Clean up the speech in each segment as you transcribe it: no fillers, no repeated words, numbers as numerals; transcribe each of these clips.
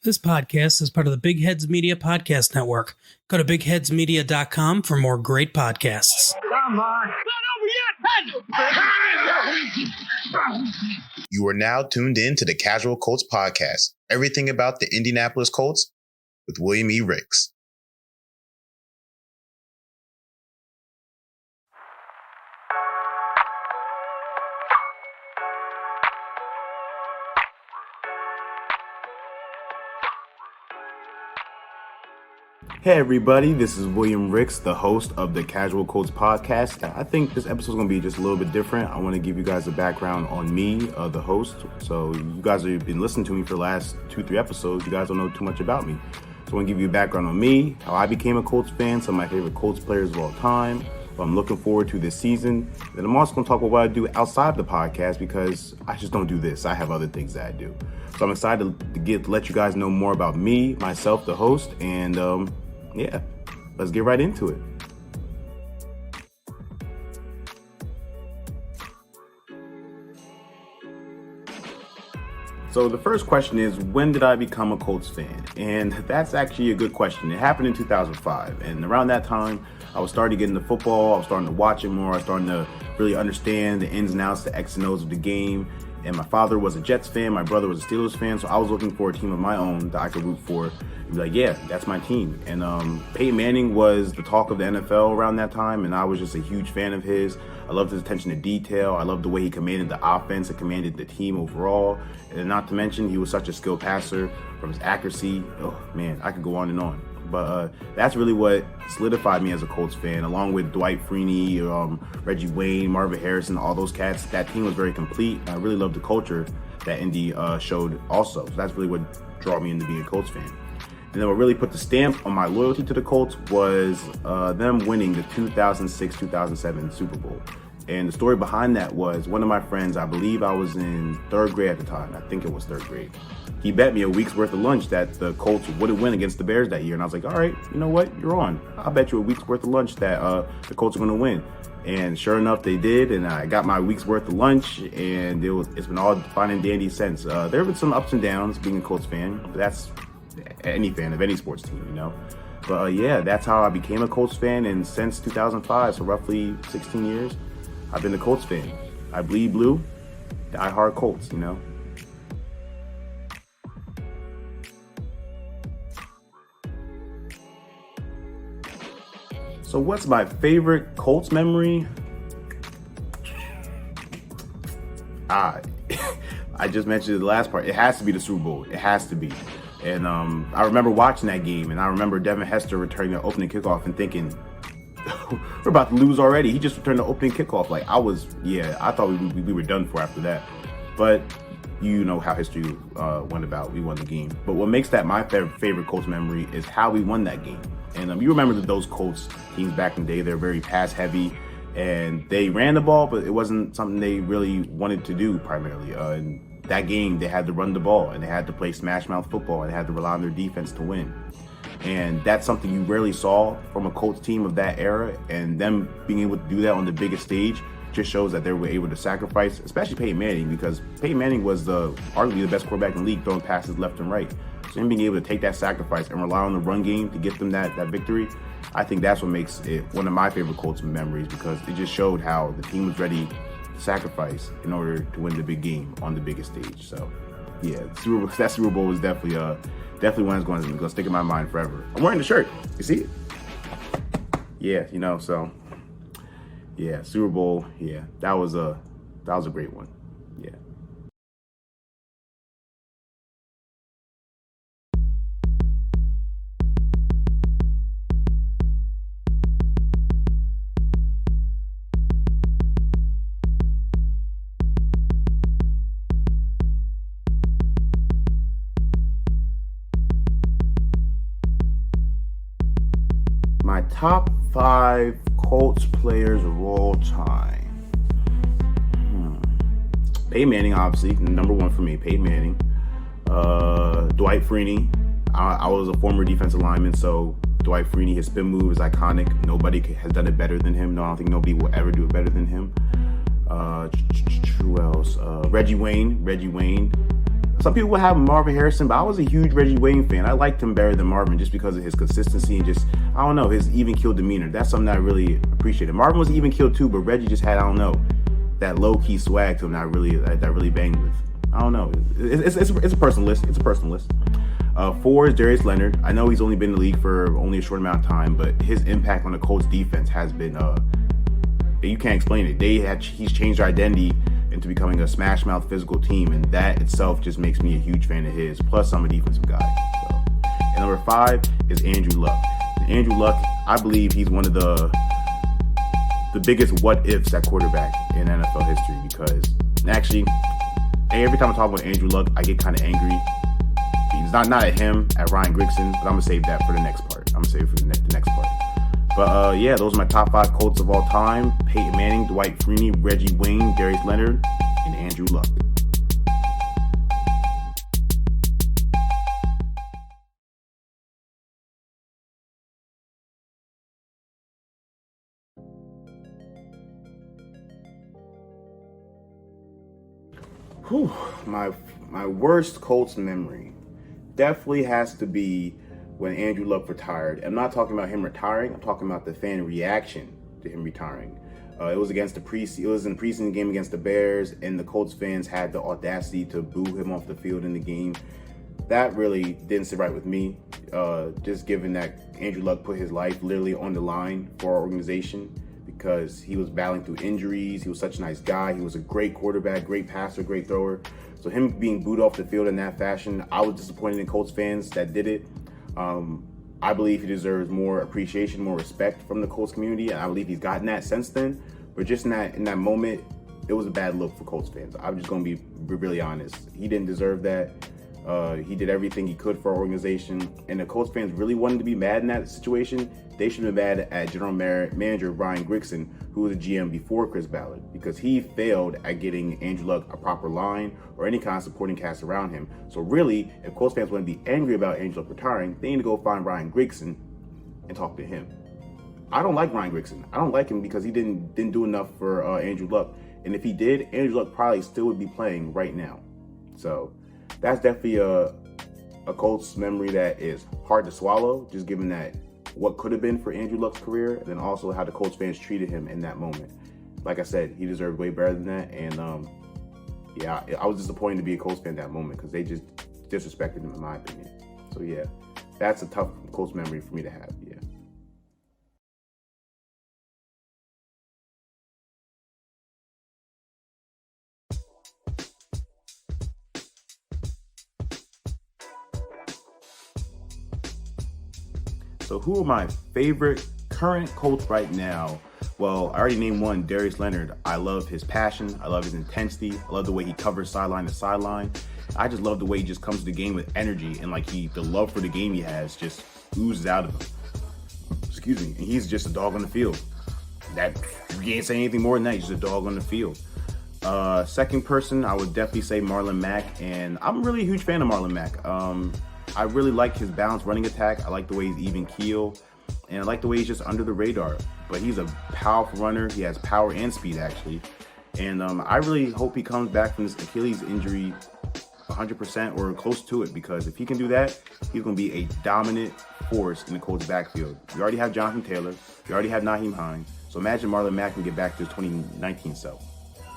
This podcast is part of the Big Heads Media Podcast Network. Go to bigheadsmedia.com for more great podcasts. Come on. Not over yet. You are now tuned in to the Casual Colts Podcast. Everything about the Indianapolis Colts with William E. Ricks. Hey everybody, this is William Ricks, the host of the Casual Colts Podcast. I think this episode is going to be just a little bit different. I want to give you guys a background on me, the host. So you guys have been listening to me for the last 2-3 episodes. You guys don't know too much about me. So I want to give you a background on me, how I became a Colts fan, some of my favorite Colts players of all time, what I'm looking forward to this season. Then I'm also going to talk about what I do outside the podcast because I just don't do this. I have other things that I do. So I'm excited to let you guys know more about me, myself, the host, and yeah, let's get right into it. So the first question is, when did I become a Colts fan? And that's actually a good question. It happened in 2005. And around that time, I was starting to get into football. I was starting to watch it more. I was starting to really understand the ins and outs, the X and O's of the game. And my father was a Jets fan. My brother was a Steelers fan. So I was looking for a team of my own that I could root for. And be like, yeah, that's my team. And Peyton Manning was the talk of the NFL around that time. And I was just a huge fan of his. I loved his attention to detail. I loved the way he commanded the offense and commanded the team overall. And not to mention, he was such a skilled passer from his accuracy. Oh, man, I could go on and on. But that's really what solidified me as a Colts fan, along with Dwight Freeney, Reggie Wayne, Marvin Harrison, all those cats. That team was very complete. I really loved the culture that Indy showed also. So that's really what drew me into being a Colts fan. And then what really put the stamp on my loyalty to the Colts was them winning the 2006-2007 Super Bowl. And the story behind that was one of my friends, I believe I was in third grade at the time. I think it was third grade. He bet me a week's worth of lunch that the Colts wouldn't win against the Bears that year. And I was like, all right, you know what? You're on. I'll bet you a week's worth of lunch that the Colts are going to win. And sure enough, they did. And I got my week's worth of lunch. And it's been all fine and dandy since. There have been some ups and downs being a Colts fan. But that's any fan of any sports team, you know. But yeah, that's how I became a Colts fan. And since 2005, so roughly 16 years, I've been a Colts fan. I bleed blue, die hard Colts, you know. So what's my favorite Colts memory? I just mentioned the last part. It has to be the Super Bowl. It has to be. And I remember watching that game, and I remember Devin Hester returning the opening kickoff and thinking, we're about to lose already. He just returned the opening kickoff. Like I thought we were done for after that. But you know how history went about. We won the game. But what makes that my favorite Colts memory is how we won that game. And you remember that those Colts teams back in the day, they're very pass heavy, and they ran the ball, but it wasn't something they really wanted to do primarily. In that game, they had to run the ball, and they had to play smash mouth football, and they had to rely on their defense to win. And that's something you rarely saw from a Colts team of that era, and them being able to do that on the biggest stage just shows that they were able to sacrifice, especially Peyton Manning, because Peyton Manning was arguably the best quarterback in the league, throwing passes left and right. So him being able to take that sacrifice and rely on the run game to get them that victory, I think that's what makes it one of my favorite Colts memories, because it just showed how the team was ready to sacrifice in order to win the big game on the biggest stage. So yeah, that Super Bowl was definitely one that's going to stick in my mind forever. I'm wearing the shirt. You see it? Yeah, you know, so yeah, Super Bowl, yeah, that was a great one. Yeah. My top 5 Colts players of all time. Peyton Manning, obviously, number one for me. Peyton Manning. Dwight Freeney. I was a former defensive lineman, so Dwight Freeney, his spin move is iconic. Nobody has done it better than him. No, I don't think nobody will ever do it better than him. Who else? Reggie Wayne. some people would have Marvin Harrison, but I was a huge Reggie Wayne fan. I liked him better than Marvin just because of his consistency and just, I don't know, his even-keeled demeanor. That's something I really appreciated. Marvin was even-keeled too, but Reggie just had, I don't know, that low-key swag to him that I really banged with. I don't know. It's a personal list. It's a personal list. 4 is Darius Leonard. I know he's only been in the league for only a short amount of time, but his impact on the Colts defense has been, you can't explain it. He's changed their identity into becoming a smash mouth physical team, and that itself just makes me a huge fan of his. Plus, I'm a defensive guy. So. And number 5 is Andrew Luck. And Andrew Luck, I believe he's one of the biggest what ifs at quarterback in NFL history, because actually, every time I talk about Andrew Luck, I get kind of angry. It's not at him, at Ryan Grigson, but I'm gonna save that for the next part. I'm gonna save it for the next part. But yeah, those are my top 5 Colts of all time: Peyton Manning, Dwight Freeney, Reggie Wayne, Darius Leonard, and Andrew Luck. Whew, my worst Colts memory definitely has to be when Andrew Luck retired. I'm not talking about him retiring. I'm talking about the fan reaction to him retiring. It was in the preseason game against the Bears, and the Colts fans had the audacity to boo him off the field in the game. That really didn't sit right with me, just given that Andrew Luck put his life literally on the line for our organization because he was battling through injuries. He was such a nice guy. He was a great quarterback, great passer, great thrower. So him being booed off the field in that fashion, I was disappointed in Colts fans that did it. I believe he deserves more appreciation, more respect from the Colts community, and I believe he's gotten that since then. But just in that moment, it was a bad look for Colts fans. I'm just going to be really honest. He didn't deserve that. He did everything he could for our organization, and the Colts fans really wanted to be mad in that situation. They should have been mad at General Manager Brian Grigson, who was a GM before Chris Ballard, because he failed at getting Andrew Luck a proper line or any kind of supporting cast around him. So really, if Colts fans want to be angry about Andrew Luck retiring, they need to go find Brian Grigson and talk to him. I don't like Brian Grigson. I don't like him because he didn't do enough for Andrew Luck. And if he did, Andrew Luck probably still would be playing right now. So that's definitely a Colts memory that is hard to swallow, just given that what could have been for Andrew Luck's career, and then also how the Colts fans treated him in that moment. Like I said, he deserved way better than that, and yeah, I was disappointed to be a Colts fan in that moment because they just disrespected him, in my opinion. So yeah, that's a tough Colts memory for me to have. Yeah. So who are my favorite current Colts right now? Well, I already named one, Darius Leonard. I love his passion. I love his intensity. I love the way he covers sideline to sideline. I just love the way he just comes to the game with energy, and like the love for the game he has just oozes out of him. Excuse me. And he's just a dog on the field. That you can't say anything more than that. He's just a dog on the field. Second person, I would definitely say Marlon Mack, and I'm really a huge fan of Marlon Mack. I really like his balanced running attack. I like the way he's even keel, and I like the way he's just under the radar. But he's a powerful runner. He has power and speed, actually. And I really hope he comes back from this Achilles injury 100% or close to it, because if he can do that, he's going to be a dominant force in the Colts backfield. We already have Jonathan Taylor. We already have Nyheim Hines. So imagine Marlon Mack can get back to his 2019 self.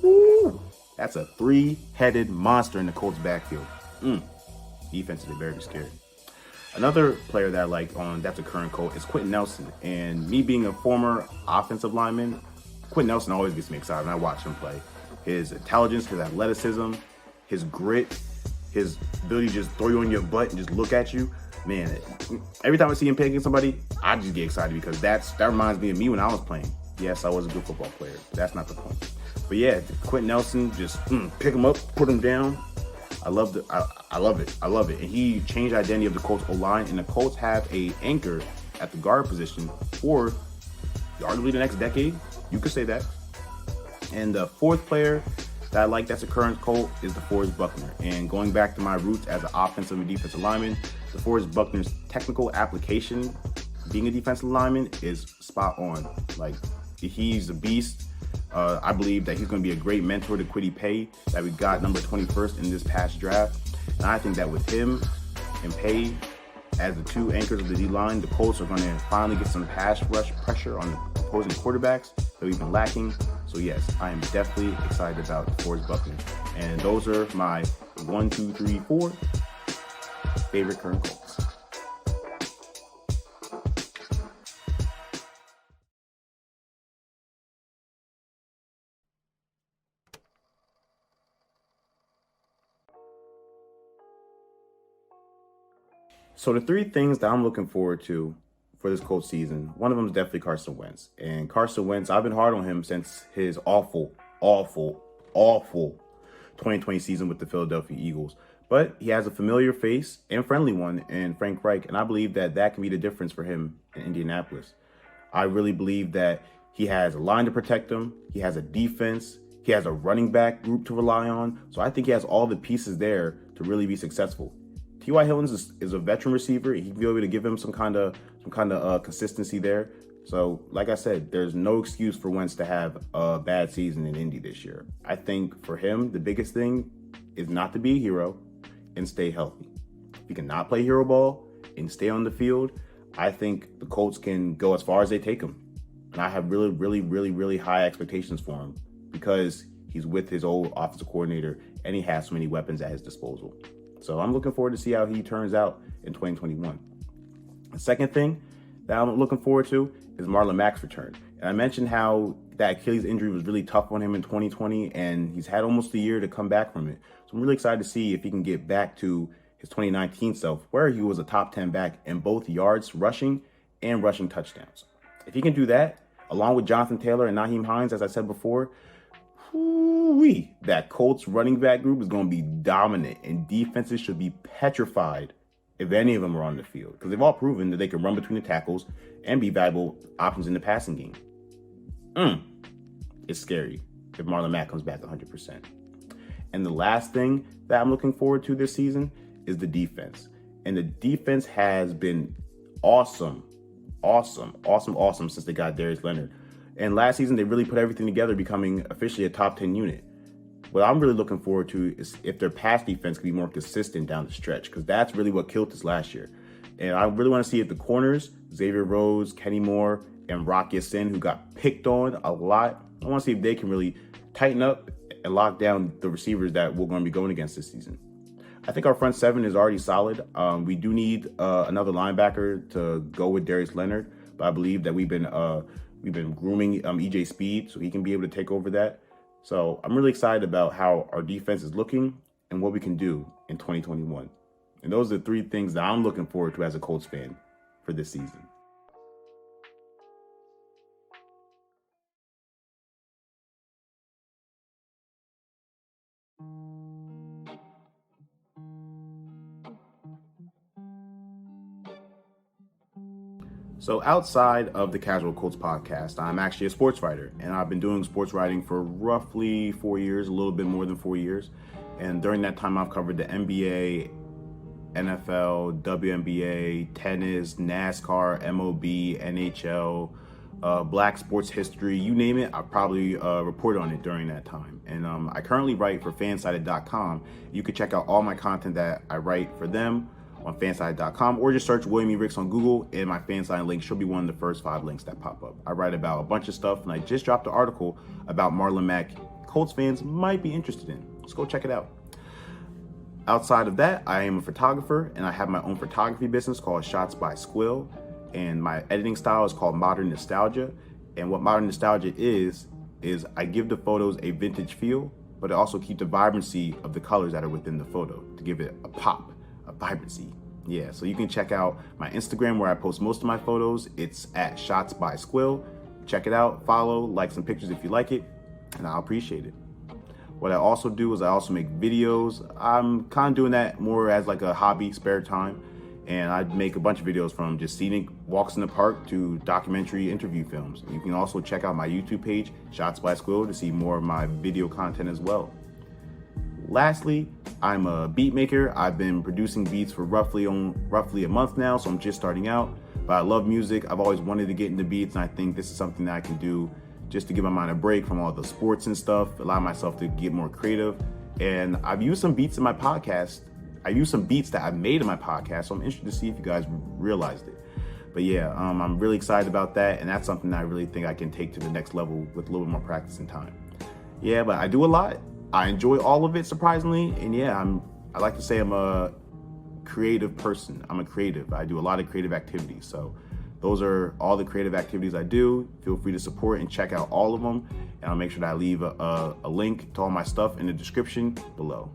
Woo! That's a 3-headed monster in the Colts backfield. Defensively very scary. Another player that I like that's a current Colt is Quentin Nelson. And me being a former offensive lineman, Quentin Nelson always gets me excited when I watch him play. His intelligence, his athleticism, his grit, his ability to just throw you on your butt and just look at you. Man, every time I see him picking somebody, I just get excited because that reminds me of me when I was playing. Yes, I was a good football player. That's not the point. But yeah, Quentin Nelson, just pick him up, put him down. I love it. I love it. And he changed the identity of the Colts O-line, and the Colts have a anchor at the guard position for arguably the next decade. You could say that. And the fourth player that I like that's a current Colt is DeForest Buckner. And going back to my roots as an offensive and defensive lineman, DeForest Buckner's technical application being a defensive lineman is spot on. Like, he's a beast. I believe that he's going to be a great mentor to Kwity Paye that we got number 21st in this past draft. And I think that with him and Pay as the two anchors of the D-line, the Colts are going to finally get some pass rush pressure on the opposing quarterbacks that we've been lacking. So yes, I am definitely excited about DeForest Buckner. And those are my 1, 2, 3, 4 favorite current Colts. So the three things that I'm looking forward to for this Colts season, one of them is definitely Carson Wentz. And Carson Wentz, I've been hard on him since his awful 2020 season with the Philadelphia Eagles. But he has a familiar face and friendly one in Frank Reich, and I believe that that can be the difference for him in Indianapolis. I really believe that he has a line to protect him, he has a defense, he has a running back group to rely on. So I think he has all the pieces there to really be successful. T.Y. Hilton is a veteran receiver. He can be able to give him some kind of consistency there. So, like I said, there's no excuse for Wentz to have a bad season in Indy this year. I think for him, the biggest thing is not to be a hero and stay healthy. If he cannot play hero ball and stay on the field, I think the Colts can go as far as they take him. And I have really high expectations for him because he's with his old offensive coordinator and he has so many weapons at his disposal. So I'm looking forward to see how he turns out in 2021. The second thing that I'm looking forward to is Marlon Mack's return. And I mentioned how that Achilles injury was really tough on him in 2020, and he's had almost a year to come back from it. So I'm really excited to see if he can get back to his 2019 self, where he was a top 10 back in both yards rushing and rushing touchdowns. If he can do that, along with Jonathan Taylor and Nyheim Hines, as I said before, that Colts running back group is going to be dominant, and defenses should be petrified if any of them are on the field, because they've all proven that they can run between the tackles and be valuable options in the passing game. It's scary if Marlon Mack comes back 100%. And the last thing that I'm looking forward to this season is the defense. And the defense has been awesome since they got Darius Leonard. And last season, they really put everything together, becoming officially a top 10 unit. What I'm really looking forward to is if their pass defense can be more consistent down the stretch, because that's really what killed us last year. And I really want to see if the corners, Xavier Rhodes, Kenny Moore, and Rock Ya-Sin, who got picked on a lot, I want to see if they can really tighten up and lock down the receivers that we're going to be going against this season. I think our front seven is already solid. We do need another linebacker to go with Darius Leonard, but I believe that we've been grooming EJ Speed so he can be able to take over that. So I'm really excited about how our defense is looking and what we can do in 2021. And those are the three things that I'm looking forward to as a Colts fan for this season. So outside of the Casual Colts podcast, I'm actually a sports writer, and I've been doing sports writing for roughly 4 years, a little bit more than 4 years. And during that time, I've covered the NBA, NFL, WNBA, tennis, NASCAR, MLB, NHL, Black sports history, you name it, I probably reported on it during that time. And I currently write for fansided.com. You can check out all my content that I write for them on fansided.com, or just search William E. Ricks on Google, and my Fanside link should be one of the first 5 links that pop up. I write about a bunch of stuff, and I just dropped an article about Marlon Mack Colts fans might be interested in. Let's go check it out. Outside of that, I am a photographer, and I have my own photography business called Shots by Squill, and my editing style is called Modern Nostalgia. And what Modern Nostalgia is I give the photos a vintage feel, but I also keep the vibrancy of the colors that are within the photo to give it a pop, a vibrancy. Yeah, so you can check out my Instagram where I post most of my photos. It's at Shots by Squill. Check it out, follow, like some pictures if you like it, and I'll appreciate it. What I also do is I also make videos. I'm kind of doing that more as like a hobby, spare time. And I make a bunch of videos from just scenic walks in the park to documentary interview films. You can also check out my YouTube page, Shots by Squill, to see more of my video content as well. Lastly, I'm a beat maker. I've been producing beats for roughly a month now, so I'm just starting out. But I love music. I've always wanted to get into beats, and I think this is something that I can do just to give my mind a break from all the sports and stuff, allow myself to get more creative. And I've used some beats in my podcast used some beats that I made in my podcast, so I'm interested to see if you guys realized it. But yeah, I'm really excited about that, and that's something that I really think I can take to the next level with a little bit more practice and time. Yeah, but I do a lot. I enjoy all of it, surprisingly, and yeah, I like to say I'm a creative person. I'm a creative. I do a lot of creative activities, so those are all the creative activities I do. Feel free to support and check out all of them, and I'll make sure that I leave a link to all my stuff in the description below.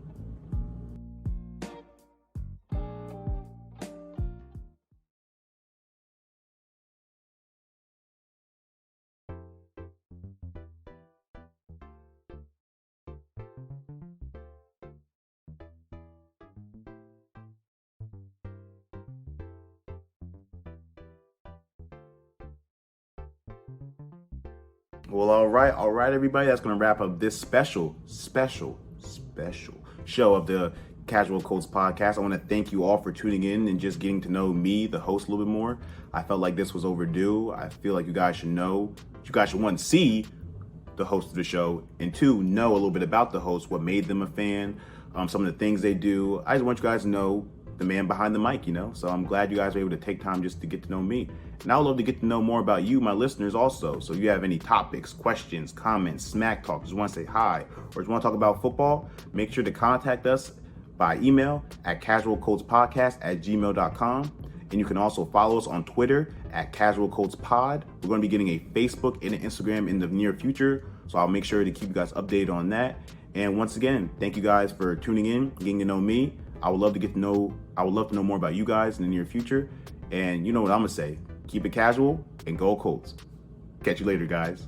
Well, all right, everybody. That's going to wrap up this special show of the Casual Colts Podcast. I want to thank you all for tuning in and just getting to know me, the host, a little bit more. I felt like this was overdue. I feel like you guys should know. You guys should, one, see the host of the show, and two, know a little bit about the host, what made them a fan, some of the things they do. I just want you guys to know the man behind the mic, So I'm glad you guys were able to take time just to get to know me. And I would love to get to know more about you, my listeners, also. So if you have any topics, questions, comments, smack talk, just want to say hi, or just want to talk about football, make sure to contact us by email at casualcoltspodcast@gmail.com. And you can also follow us on Twitter at Casual Colts Pod. We're going to be getting a Facebook and an Instagram in the near future, so I'll make sure to keep you guys updated on that. And once again, thank you guys for tuning in, getting to know me. I would love to know more about you guys in the near future. And you know what I'm going to say. Keep it casual and go Colts. Catch you later, guys.